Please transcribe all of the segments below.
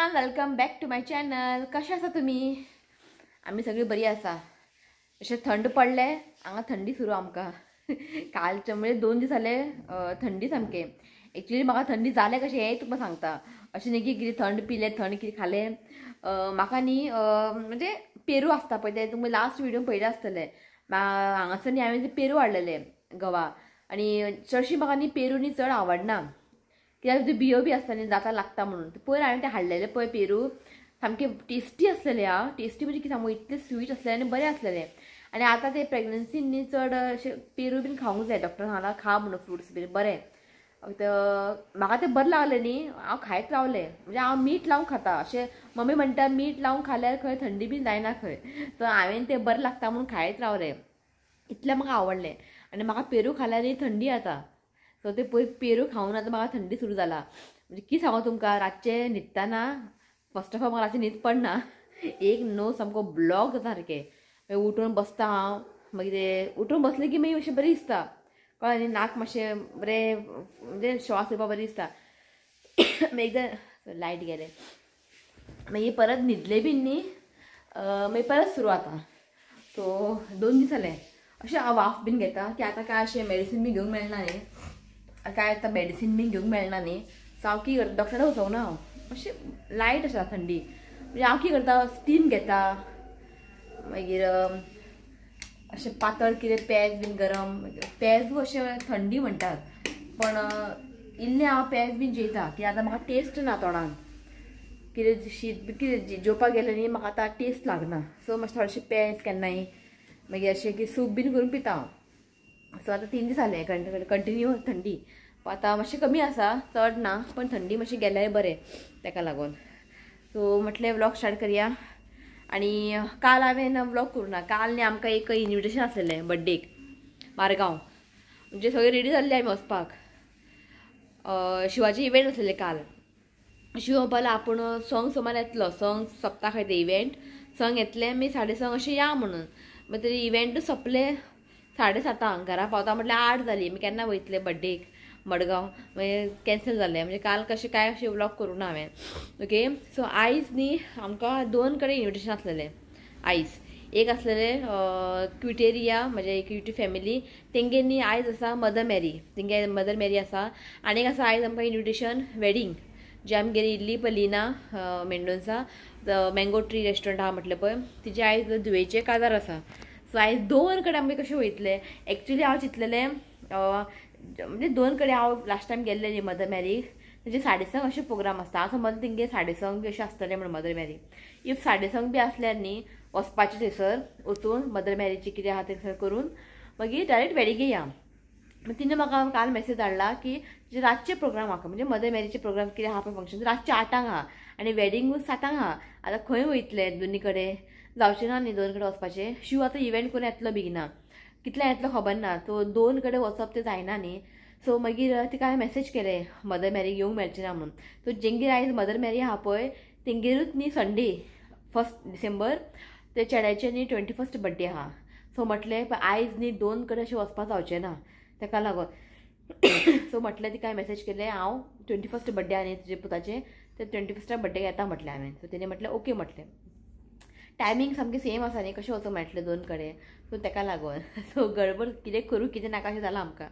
Everyone, welcome back to my channel. कशा आसा तुम्ही? आम्ही सगळी बरी आसा. अशें थंड पडले, हांगा थंडी सुरू आमकां. कालचे म्हणजे 2 दीस जाले थंडी सामके. एक्चुअली म्हाका थंडी जाले कशें हें तुका सांगता. अशें न्ही की कितें थंड पिलें, थंड कितें खालें. म्हाका न्ही म्हणजे पेरू आसता पळय ते तुमी लास्ट व्हिडिओ पळयले आसतले. हांगासर न्ही हांवें ते पेरू हाडलेले गवा आनी चडशी म्हाका न्ही पेरू न्ही चड आवडना. कित्याक ते बियो बी आसता न्ही दाता लागता म्हणून. पयर हांवें ते हाडलेले पळय पेरू सामके टेस्टी आसलेले. टेस्टी म्हणजे कितें सांगू, इतले स्वीट आसलेले आनी बरे आसलेले. आनी आतां ते प्रेग्नन्सीन न्ही चड अशें पेरू बीन खावंक जाय. डॉक्टर सांगला खा म्हणून फ्रुट्स बीन बरें. म्हाका ते बरें लागले न्ही, हांव खायत रावलें. म्हणजे हांव मीठ लावन खाता. अशें मम्मी म्हणटा मीठ लावन खाल्यार खंय थंडी बीन जायना खंय. सो हांवें ते बरें लागता म्हणून खायत रावलें. इतलें म्हाका आवडलें. आनी म्हाका पेरू खाल्यार न्ही थंडी जाता. सो ते पयर पेरू खावन आतां म्हाका थंडी सुरू जाला. म्हणजे कितें सांगू तुमकां, रातचें न्हिदतना फस्ट ऑफ ऑल म्हाका रातचें न्हीद पडना. एक नोज सामको ब्लॉक जाता सारकें. मागीर उठून बसता हांव. मागीर ते उठून बसलें की मागीर अशें बरें दिसता. कळ्ळें न्ही, नाक मातशें बरें म्हणजे श्वास घेवपाक बरें दिसता. मागीर एकदां लायट गेलें. मागीर परत न्हिदलें बीन न्ही, मागीर परत सुरू जाता. सो 2 दीस जाले अशें हांव वाफ बीन घेता की आतां काय अशें मेडिसीन बी घेवंक मेळना न्ही. काय आतां मेडिसीन बीन घेवंक मेळना न्ही. सो हांव कितें करता, डॉक्टरा वचोंक ना हांव. अशें लायट आसा थंडी. म्हणजे हांव कितें करता, स्टीम घेता. मागीर अशें पातळ कितें पेज बीन गरम पेज अशें थंडी म्हणटात. पण इल्लें हांव पेज बीन जेयता की आतां म्हाका टेस्ट ना तोंडान. कितें शीत कितें जेवपाक गेलें न्ही म्हाका आतां टेस्ट लागना. सो मातशें थोडेशें पेज केन्नाय मागीर अशें की सूप बीन करून पिता हांव. सो आतां 3 दीस जाले कंटिन्यू थंडी. आतां मातशें कमी आसा, चड ना, पण थंडी मातशी गेल्यार बरें ताका लागून. सो म्हटलें व्लॉग स्टार्ट करया. आनी काल हांवें व्लॉग करूं ना. काल न्ही आमकां एक इन्विटेशन आसलेलें बड्डेक मारगांव. म्हणजे सगळें रेडी जाल्लीं आमी वचपाक. शिवाचे इवेंट आसलेले काल. शिव म्हणपाक आपूण संक सुमार येतलो. संक सोंपता खंय ते इवेंट. संक येतलें मागीर 6:30 अशें या म्हणून. मागीर ते इवेंट सोंपलें 7:30. घरा पावता म्हटल्यार 8 जालीं. मागीर केन्ना वयतले बड्डेक मडगांव. मागीर कॅन्सल जालें. म्हणजे काल कशें काय अशें व्लॉग करूं ना हांवें. ओके. सो आयज न्ही आमकां 2 कडेन इन्विटेशन आसलेलें आयज. एक आसलेलें क्विटेरिया म्हणजे एक क्विटी फॅमिली तेंगे न्ही आयज आसा मदर मॅरी. तेंगे मदर मॅरी आसा. आनी एक आसा आयज आमकां इन्विटेशन वेडींग जे आमगेली इल्ली पलिना मेंडोन्सा मँगो ट्री रेस्टॉरंट आहा म्हटलें पळय तिचे आयज धुवेचे काजार आसा. सो आयज 2 कडेन आमी कशें वयतले. एक्चुली हांव चिंतलेलें म्हणजे 2 कडेन हांव लास्ट टायम गेल्लें न्ही मदर मॅरीक. म्हणजे 6:30 अशें प्रोग्राम आसता. हांव समज तेंगे 6:30 बी अशें आसतलें म्हणून मदर मॅरी. इफ 6:30 बी आसल्यार न्ही वचपाचें थंयसर वचून मदर मॅरीचें कितें आहा थंयसर करून मागीर डायरेक्ट वेडींग येया. तिणें म्हाका काल मॅसेज धाडला की जे रातचे प्रोग्राम आहा म्हणजे मदर मॅरीचे प्रोग्राम कितें आहा पळय फंक्शन रातचे 8 आहा आनी वेडींग 7 आहा. आतां खंय वयतले दोनी कडेन जावचें ना न्ही 2 कडेन वचपाचें. शिव आतां इवेंट करून येतलो बेगिना. कितल्या येतलो खबर ना. तो 2 कडेन वचप तें जायना न्ही. सो मागीर तिका हांवें मॅसेज केलें मदर मॅरीक येवंक मेळचें ना म्हणून. सो जेंगेर आयज मदर मॅरी आहा पळय तेंगेरूच न्ही संडे 1 डिसेंबर ते चेड्याचें न्ही 21st बड्डे आहा. सो म्हटलें आयज न्ही 2 कडेन अशें वचपाक जावचें ना ताका लागून. सो म्हटलें तिका हांवें मॅसेज केलें हांव 21st बड्डे आहा न्ही तुजे पुताचें ते 21st बड्डेक येता म्हटलें हांवें. सो तेणें म्हटलें ओके म्हटलें. टायमींग सामकें सेम आसा न्ही कशें वचूंक मेळटलें 2 कडेन. सो ताका लागून सो गडबड कितें करूं कितें नाका अशें जालां आमकां.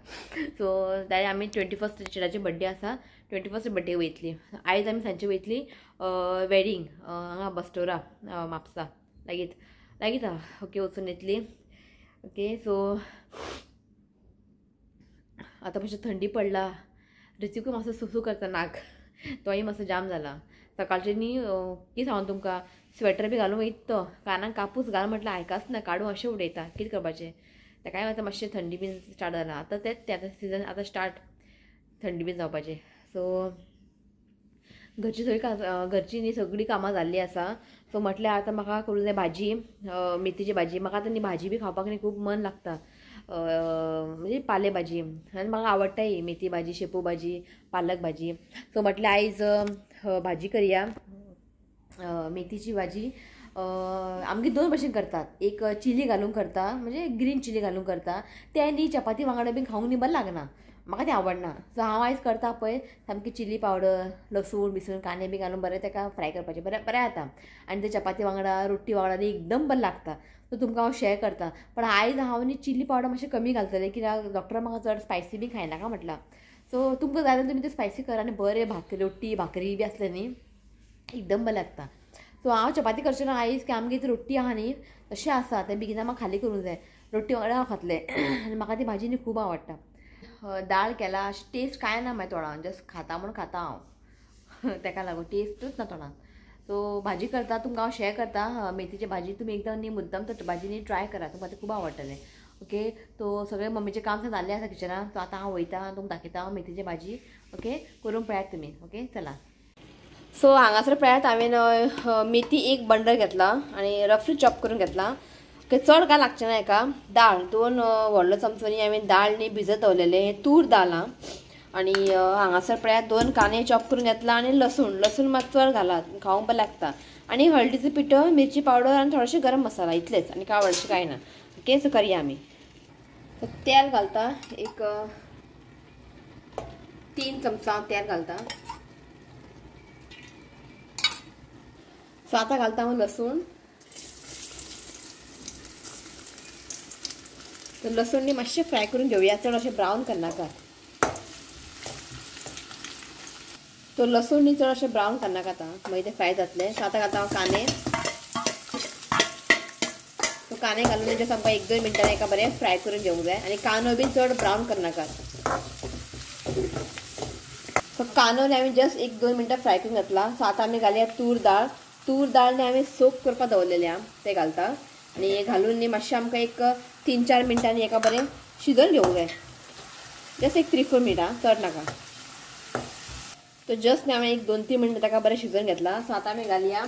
सो डायरेक्ट आमी 21st चेड्याचें बड्डे आसा 21st बड्डे वयतलीं. आयज आमी सांजची वयतलीं वेडींग हांगा बस्टोरा म्हापसा लागीत आहा. ओके वचून येतलीं. ओके. सो आतां मातशी थंडी पडला. रितीकूय मातसो सुसू करता नाक. तोय मातसो जाम जाला. सकाळचें न्ही कितें सांगू तुमकां स्वेटर बी घालून वयता तो कानाक कापूस घाल म्हटल्यार आयकाच ना काडून अशें उडयता. कितें करपाचें. ताकाय आतां मातशें थंडी बीन स्टार्ट जाला. आतां तेंच आतां सिजन आतां स्टार्ट थंडी बीन जावपाचें. सो घरची न्ही सगळीं कामां जाल्लीं आसा. सो म्हटल्यार आतां म्हाका करूं जाय भाजी मेथीची भाजी. म्हाका आतां न्ही भाजी बी खावपाक न्ही खूब मन लागता. म्हणजे पाले भाजी आनी म्हाका आवडटा ही मेथी भाजी शेपू भाजी पालक भाजी. सो म्हटल्यार आयज भाजी करया मेथीची भाजी आमगे 2 भशेन करतात. एक चिली घालून करता म्हणजे ग्रीन चिली घालून करता. ते न्ही चपाती वांगडा बीन खावंक न्ही बरें लागना. म्हाका तें आवडना. सो हांव आयज करता पळय सामकी चिली पावडर, लसूण बिसून कांदे बी घालून बरें तेका फ्राय करपाचें बरें जाता. आनी ते चपाती वांगडा रोटी वांगडा न्ही एकदम बरें लागता. सो तुमकां हांव शेअर करता. पण आयज हांव न्ही चिली पावडर मातशें कमी घालतलें कित्याक डॉक्टरान म्हाका चड स्पायसी बी खायनाका म्हटलां. सो तुमकां जाय जाल्यार तुमी ते स्पायसी करा आनी बरें रोटी भाकरी बी आसले न्ही एकदम बरें लागता. सो हांव चपाती करचें ना आयज की आमगे ती रोटी आहा न्ही तशें आसा तें बेगिना म्हाका खाली करूंक जाय. रोटी वांगडा हांव खातलें आनी म्हाका ती भाजी न्ही खूब आवडटा. दाळ केला अशी टेस्ट कांय ना म्हाज्या तोंडान जस्ट खाता म्हूण खाता हांव तेका लागून टेस्टूच ना तोंडान. सो भाजी करता तुमकां हांव शेअर करता मेथीची भाजी. तुमी एकदम न्ही मुद्दम तर भाजी न्ही ट्राय करा तुमकां तें खूब आवडटलें. ओके तो सगळें मम्मीचें काम सुद्दां जाल्लें आसा किचनान. सो आतां हांव वयता तुमकां दाखयता हांव मेथीची भाजी. ओके करून पळयात तुमी. ओके चला. सो हांगासर पळयात हांवें मेथी एक बंडल घेतला आनी रफली चॉप करून घेतला. ओके चड काय लागचें ना हेका. दाळ 2 व्हडलो चमचोनी हांवें दाळ न्ही भिजत दवरलेलें. हें तूर दाळ आं. आनी हांगासर पळयात 2 कांदे चॉप करून घेतला आनी लसूण मात चड घालात खावंक बरें लागता. आनी हळदीचो पिठो, मिरची पावडर आनी थोडेशें गरम मसाला इतलेंच आनी काय व्हडलेंशें कांय ना. ओके सो करया आमी. तेल घालता एक 3 चमचा तेल घालता. सो आतां घालता हांव लसूण. तर लसूण न्ही मातशें फ्राय करून घेवया चड अशें ब्रावन करनाका. तो लसूण न्ही चड अशें ब्रावन करनाका आतां मागीर तें फ्राय जातलें. सो आतां घालता हांव कांदे. सो कांदे घालून जस्ट आमकां 1-2 मिनटां एका बरें फ्राय करून घेवंक जाय आनी कांदो बीन चड ब्रावन करनाका. सो कांदो न्ही हांवें जस्ट 1-2 मिनटां फ्राय करून घेतला. सो आतां आमी घालया तूर दाळ. तूर दाळ न्ही हांवें सोक करपाक दवरलेलें आं तें घालता आनी घालून न्ही मातशें आमकां एक 3-4 मिनटांनी एका बरें शिजोवन घेवंक जाय. जस्ट एक 3-4 मिनटां चड नाका. तो जस्ट न्ही हांवें एक 2-3 मिनटां ताका बरें शिजोवन घेतला. सो आतां आमी घालया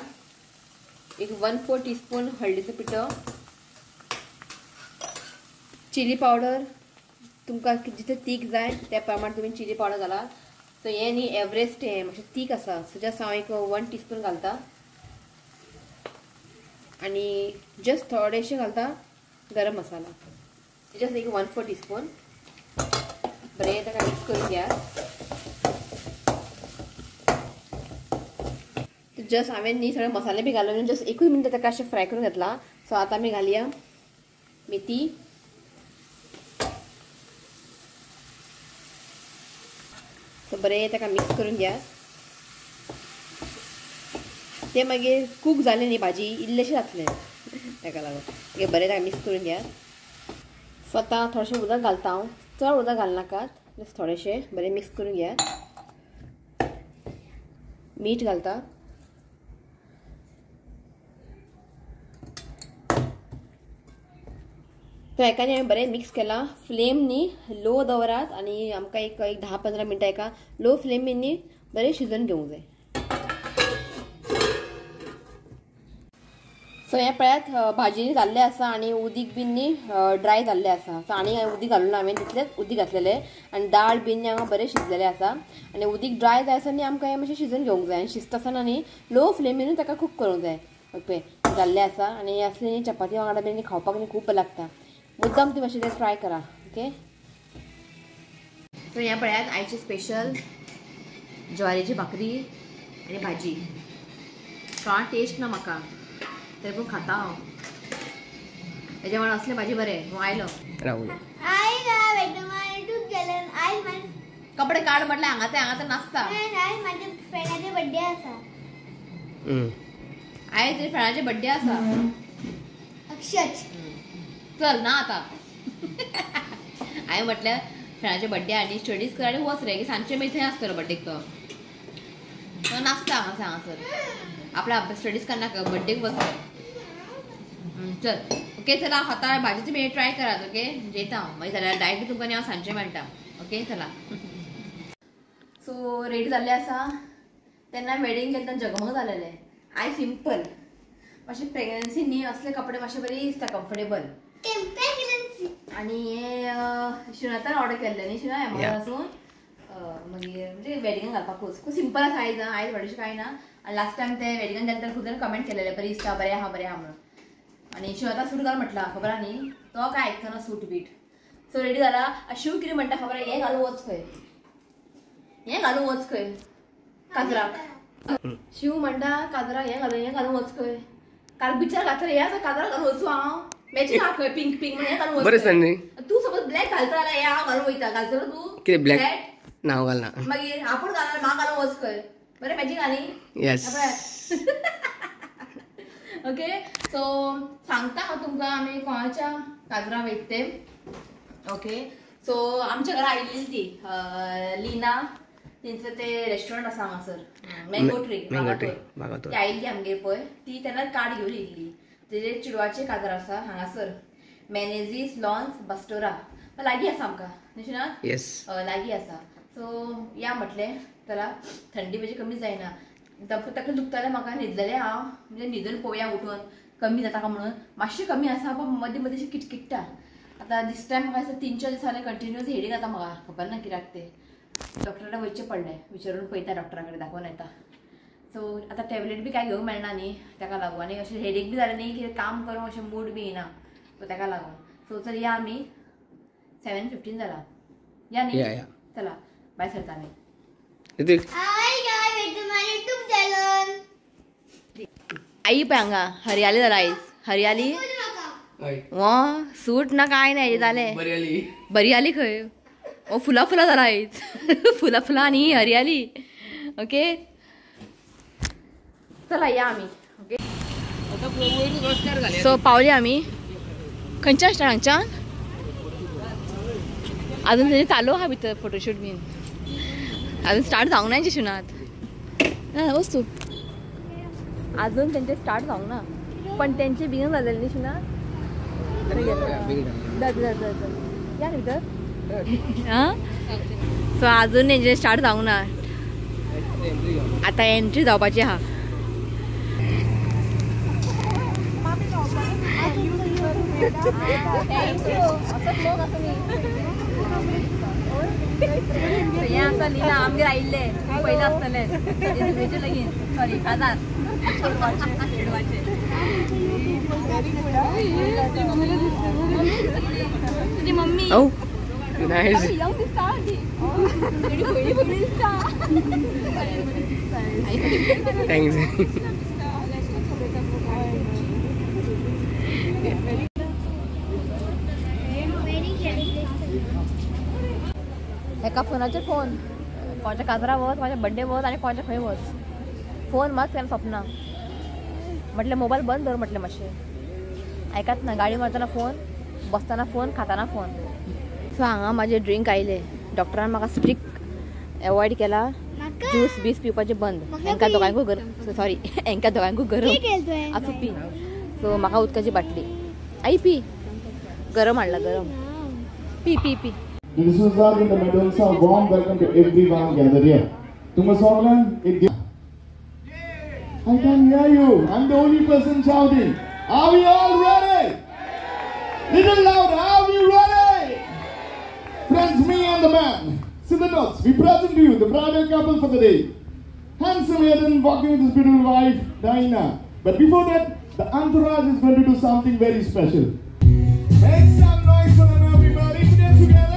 एक 1/4 टीस्पून हळदीचो पिठो, चिली पावडर तुमकां जितलें तीख जाय त्या प्रमाण तुमी चिली पावडर घाला. सो हें न्ही एव्हरेस्ट हें मातशें तीख आसा सो जस्ट हांव एक 1 टीस्पून घालता आनी जस्ट थोडेशें घालता गरम मसाला जस्ट एक 1/4 टीस्पून. बरें ताका मिक्स करून घ्या. जस्ट हांवें न्ही सगळे मसाले बी घालून जस्ट 1 मिनट ताका अशें फ्राय करून घेतला. सो आतां आमी घालया मेथी. सो बरें ताका मिक्स करून घ्या. ते मागीर कूक जालें न्ही भाजी इल्लेशें जातलें ताका लागून बरें ताका मिक्स करून घ्या. सो आतां थोडेशें उदक घालता हांव. चड उदक घालनाकात जस्ट थोडेशें बरें मिक्स करून घ्या. मीठ घालता. तो एका हांवें बरें मिक्स केला. फ्लेम न्ही लो दवरात आनी आमकां एक 10-15 मिनटां एका लो फ्लेमीन न्ही बरें शिजोवन घेवंक जाय. सो हें पळयात भाजी जाल्लें आसा आनी उदीक बीन न्ही ड्राय जाल्लें आसा. सो आनी उदीक घालून हांवें तितलेंच उदीक घातलेलें आनी दाळ बीन न्ही हांगा बरें शिजलेलें आसा आनी उदीक ड्राय जाय आसा न्ही आमकां हें मातशें शिजोवन घेवंक जाय. आनी शिजता आसतना न्ही लो फ्लेमीनूच ताका कूक करूंक जाय. ओके जाल्लें आसा आनी हें असलें न्ही चपाती वांगडा बीन खावपाक न्ही खूब बरें लागता. मुद्दाम तुमी मातशें तें ट्राय करा. ओके सो हें पळयात आयची स्पेशल ज्वारीची भाकरी आनी भाजी. काळ टेस्ट ना म्हाका तरी पूण खाता हांव. हेज्या वांगडा असलें भाजी बरें. तूं आयलो कपडे काड म्हटल्यार हांगा तर नासता. माझ्या फ्रेंडाचे बर्थडे आसा. आयज तुजे फ्रेंडाचे बर्थडे आसा. अक्षय चल ना आता हांवें म्हटल्यार फ्रेंडाचे बर्थडे आनी स्टडीज कर आनी वच रे की सांजचे मागीर थंय आसतलो बर्थडेक. तो नासता हांगासर आपल्या अभ्यास स्टडीज करनाका बर्थडेक वच. चल ओके चला हांव खाता भाजी तुमी ट्राय करात. ओके जेता हांव मागीर जाल्यार डायरेक्ट तुमकां न्ही हांव सांजचें मेळटा. ओके चला. सो रेडी जाल्लें आसा. तेन्ना वेडिंग जेन्ना जगमग जालेलें. आय सिंपल मातशें प्रेग्नन्सी न्ही असले कपडे मातशें बरी दिसता कम्फर्टेबल. प्रेग्नन्सी आनी हे शिणातान ऑर्डर केल्लें न्ही शिणा एमेझॉनासून मागीर म्हणजे वेडिंगाक घालपाकूच खूब सिंपल आसा आयज आयज व्हडलेशें कांय ना आनी लास्ट टायम ते वेडिंगाक गेले तर खूब जाण कमेंट केलेले बरी दिसता बरें आहा म्हणून आनी शिव आतां सूट घाल म्हटला खबर आहा न्ही तो काय आयकना सूट बीट सो रेडी जाला शिव कितें म्हणटा खबर आहा हें घालून वच खंय हें घालून वच खंय काजराक शिव म्हणटा काजराक हें घालून वच खंय काल बिचार घातलें हें आतां काजराक घालून वचूं हांव मॅचिंग आहा खंय पिंक पिंक म्हणून हें घालून वच तूं सपोज ब्लॅक घालता जाल्यार हें हांव घालून वयता घालतलो तूं कितें ब्लॅक ना हांव घालना मागीर आपूण घालना म्हाका घालून वच खंय बरें मॅचिंग आनी येस ओके सो सांगता हांव तुमकां आमी कोणाच्या काजरां वयता ते ओके सो आमच्या घरा आयिल्ली ती लिना तेंचं ते रेस्टॉरंट आसा हांगासर मँगो ट्री ती आयिल्ली आमगेर पळय ती तेन्ना कार्ड घेवन येयल्ली तेजे चेडवाचें काजार आसा हांगासर मॅनेजीस लॉन्स बस्टोरा लागीं आसा आमकां न्ही ना लागीं आसा सो या म्हटलें चला थंडी म्हणजे कमी जायना तकलें दुखतालें म्हाका न्हिदलेलें हांव म्हणजे न्हिदून पळोवया उठून कमी जाता काय म्हणून मातशें कमी आसा पण मदीं मदीं किटकिट्टा आतां दिस टायम म्हाका दिसता 3-4 दीस जालें कंटिन्यूअस हेडेक जाता म्हाका खबर ना कित्याक ते डॉक्टरा कडेन वयचें पडलें विचारून पळयता डॉक्टरा कडेन दाखोवन येता सो आतां टॅबलेट बी कांय घेवंक मेळना न्ही ताका लागून आनी अशें हेडेक बी जालें न्ही की काम करूंक अशें मूड बी येना सो ताका लागून सो चल या आमी 7:15 जाला या न्ही चला बाय सरता आमी आई पळय हांगा हरयाली जाला आयज हरयाली वो सूट ना काय नाही जालें बरयाली खंय ओ फुला फुला जाला आयज फुला फुला आनी हरयाली ओके चला या आमी ओके सो पावली आमी खंयच्या स्टार हांगच्यान अजून तेजे चालू आहा भितर फोटोशूट बीन अजून स्टार्ट जावंक ना शिशुनाथ ना वस्तू अजून तेंचे स्टार्ट जावंक ना पण तेंचे बिगन जालेले न्ही शिशुनाथ या भितर हां सो अजून तेंचे स्टार्ट जावंक ना आतां एंट्री जावपाची आहा हें आसा लिना आमगेर आयिल्ले पयलें आसतलें तेजे लगीन सॉरी काजार चेडवाचे तुजी मम्मी नाइस यंग दिसता तेजी पयली बरी दिसता थँक्स एका फोनाचे फोन कोणाच्या काजरा वच कोणाच्या बड्डे वच आनी कोणाच्या खंय वच फोन मात केन्ना सोंपना म्हटलें मोबायल बंद दवर म्हटलें मातशें आयकात ना गाडी मारतना फोन बसतना फोन खाताना फोन सो हांगा म्हाजे ड्रिंक आयले डॉक्टरान म्हाका स्ट्रिक्ट एवॉयड केला ज्यूस बीस पिवपाचें बंद हेंकां दोगांयकूय गरम सॉरी हेंकां दोगांयकूय गरम आसूं पी सो म्हाका उदकाची बाटली आई पी गरम हाडला गरम P P P This is our in the Meadows. A warm welcome to everyone gathered here. Tumasonglan, I can hear you. I'm the only person shouting. Are we all ready? Little louder. Are we ready? Friends, me and the man. See the notes. We present to you the bridal couple for the day. Handsome Eden walking with his beautiful wife, Dinah. But before that, the entourage is going to do something very special. Make some noise for them, everybody. Put them together.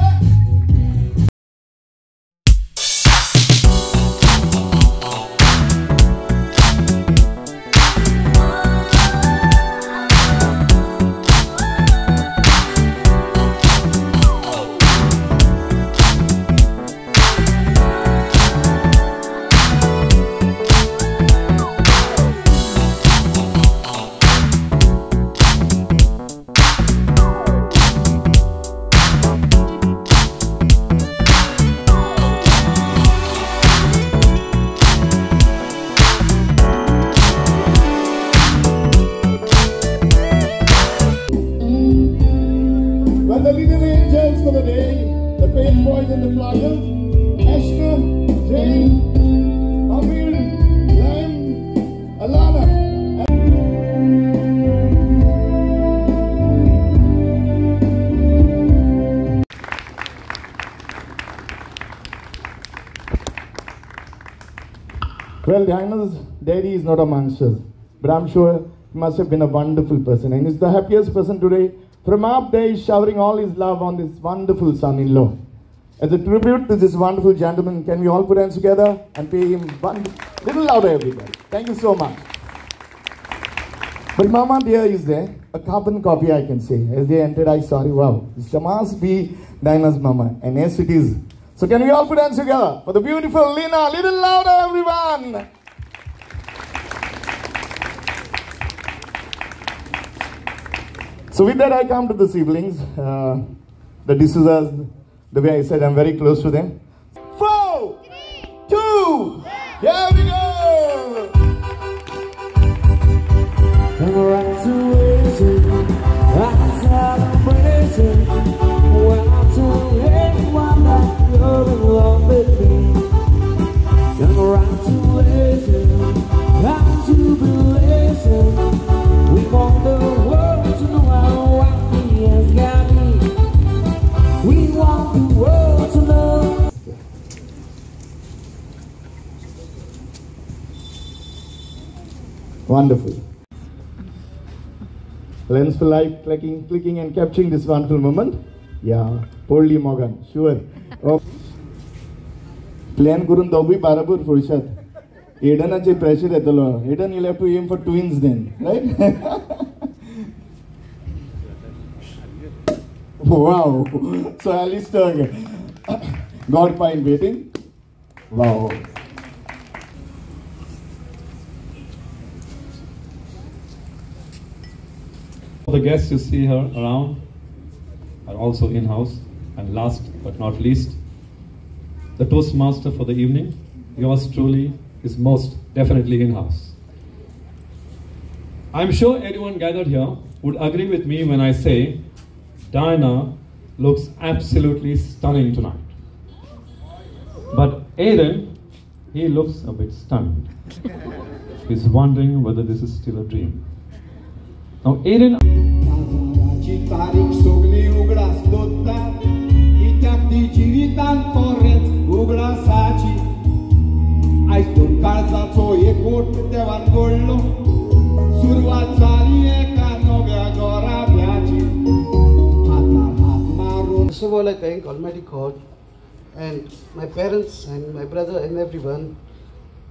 The leading angels for the day, the paid boys in the flyer, Esther, Jane, Amir, Lam, Alana. Well, Diana's daddy is not amongst us, but I'm sure he must have been a wonderful person, and he's the happiest person today. From up there, he's showering all his love on this wonderful son-in-law. As a tribute to this wonderful gentleman, can we all put hands together and pay him one little louder, everybody? Thank you so much. But Mama dear is there, a carbon copy I can say. As they entered, I saw it. Wow, this must be Diana's Mama, and yes it is. So can we all put hands together for the beautiful Lina? Little louder, everyone. So with that, I come to the siblings, the D'Souza's. The way I said, I'm very close to them. 4, 2, here we go. We want the world to know how happy he has got me. We want the world to know. Wonderful. Lens for life, clicking and capturing this wonderful moment. Yeah, Polly Morgan, sure. Oh. Plan करून दोघी बरोबर फुडशात. Aidenचे pressure येतलो. Aiden, you'll have to aim for twins then, right? Wow. So Alistair got fine waiting. Wow. The guests you see here around are also in-house. And last but not least, the Toastmaster for the evening, yours truly, is most definitely in-house. I'm sure everyone gathered here would agree with me when I say Diana looks absolutely stunning tonight. But Aiden, he looks a bit stunned. He's wondering whether this is still a dream. Now Aiden... First of all, I thank Almighty God and my parents and my brother and everyone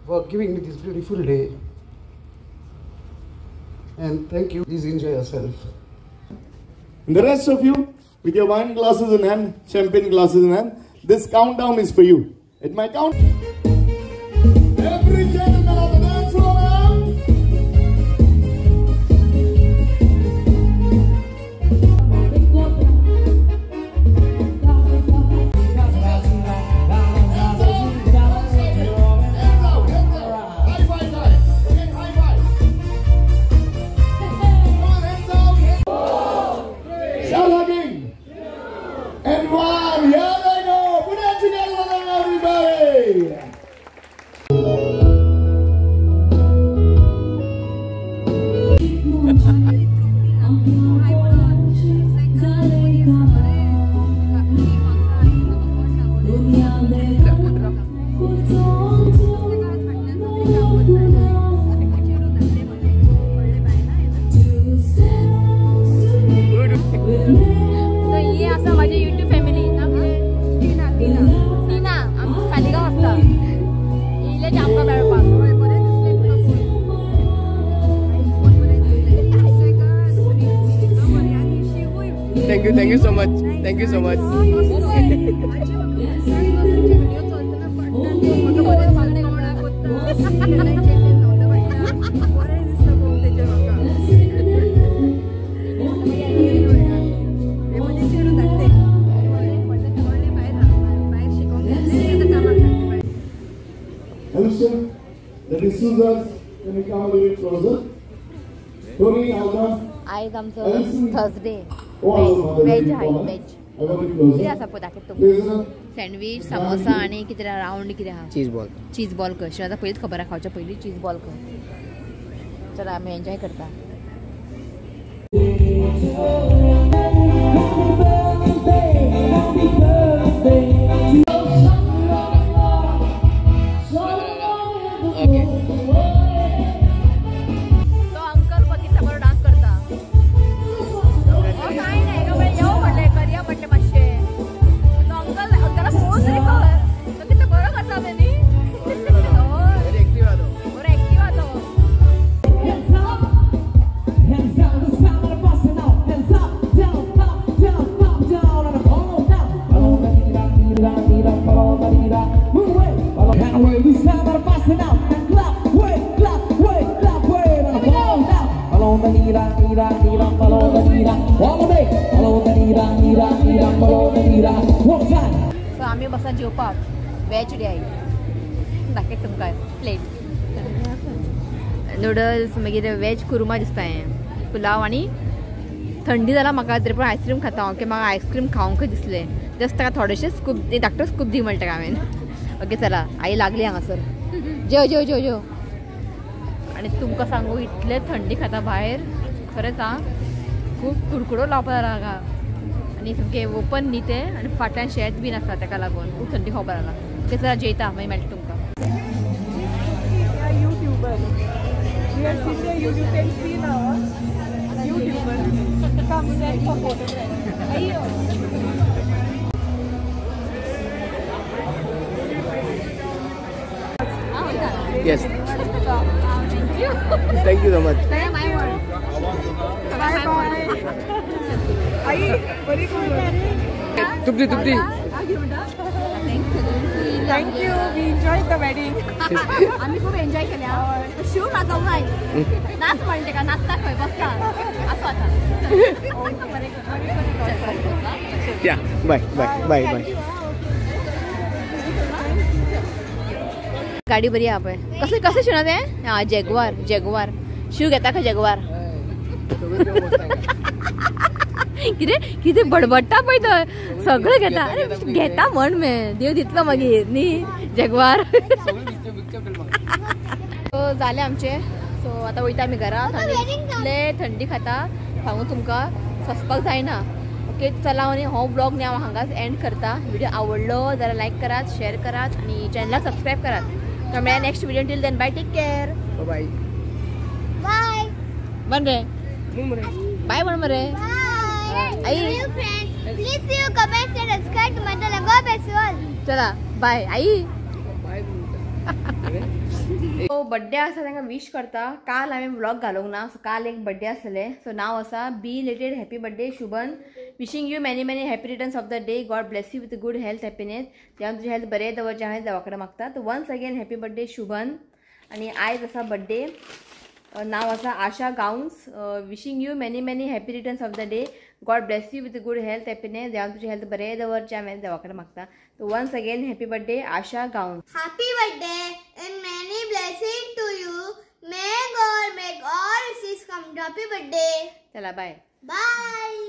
for giving me this beautiful day. And thank you. Please enjoy yourself. And the rest of you, with your wine glasses in hand, champagne glasses in hand, this countdown is for you. At my count, every gentleman on the dance floor now. And one, here they go. Put it together, everybody. Thank you so much. Thank you so much. Alicia, the D'Souza's, can we come a little closer? Tony, Alma. आज आमचं Thursday Oh, veg आहे veg I want to कितें closer. आसा पळय दाखयत Please, तुमकां sandwich samosa आनी कितें रावंड कितें आहा चीज बॉल. चीज बॉल कर आतां पयलींच खबर आहा खावच्या पयलीं चीज बॉल कर चला आमी एन्जॉय करता Okay. सो आम्ही बसा जेवपाक वेज डे आई दाखय तुमकां प्लेट नूडल्स मागीर वेज कुर्मा दिसता हें पुलाव आनी थंडी जाला म्हाका तरी पूण आयस्क्रीम खाता ओके म्हाका आयस्क्रीम खावंक दिसलें जस्ट ताका थोडेशें स्कूप धाकटो स्कूप दी म्हणटा हांवें ओके चला आई लागली हांगासर जेव जेव जेव जेव आनी तुमकां सांगू इतले थंडी खाता भायर खरेंच आं खूब कुडकुडो लावपा जाला हांगा आनी सामकें ओपन न्ही तें आनी फाटल्यान शेत बीन आसा ताका लागून खूब थंडी खावपा लागला ओके चला जेयता मागीर मेळटा तुमकां Yes. Thank you so much. Tupdi. Thank you. We enjoyed the wedding. आम्ही खूप एन्जॉय केल्या शिव नाचवून नाही नाच म्हणते का नाचता खंय बसता असं आता Yeah. Bye. गाडी बरी हा पळय कसं शिवना तें हां जॅगवार शिव घेता का जॅगवार कितें बडबडटा पळय थंय सगळं घेता अरे घेता म्हण में देव दितलो मागीर न्ही जॅगवार सो जालें आमचें सो आतां वयता आमी घरा इतले थंडी खाता सांगू तुमकां सोंसपाक जायना ओके चला आनी हो ब्लॉग न्ही हांव हांगाच एंड करता व्हिडिओ आवडलो जाल्यार लायक करात शेअर करात आनी चॅनलाक सबस्क्रायब करात तर मेळया next video till then bye take care Bye. Bye. बन रे बाय म्हण मरे आई Please see your comments and subscribe to my channel. चला बाय आई सो बड्डे आसा तांकां विश करता काल हांवें व्लॉग घालूंक ना सो काल एक बड्डे आसलें सो नांव आसा be related happy birthday Shubman wishing you many happy returns of the day God bless you with good health happiness देवान तुजें हेल्थ बरें दवरचें हांवें देवा कडेन मागता तो वन्स अगेन हॅपी बड्डे शुभन आनी आयज आसा बड्डे नाव आसा आशा गाउन्स wishing you many happy returns of the day God bless you with good health happiness देवान तुजें हेल्थ बरें दवरचें हांवें देवा कडेन मागता तो वन्स अगेन हॅपी बड्डे आशा गाउन्स Happy birthday and many blessings to you. May God make all wishes come true. Happy birthday. चला बाय Bye.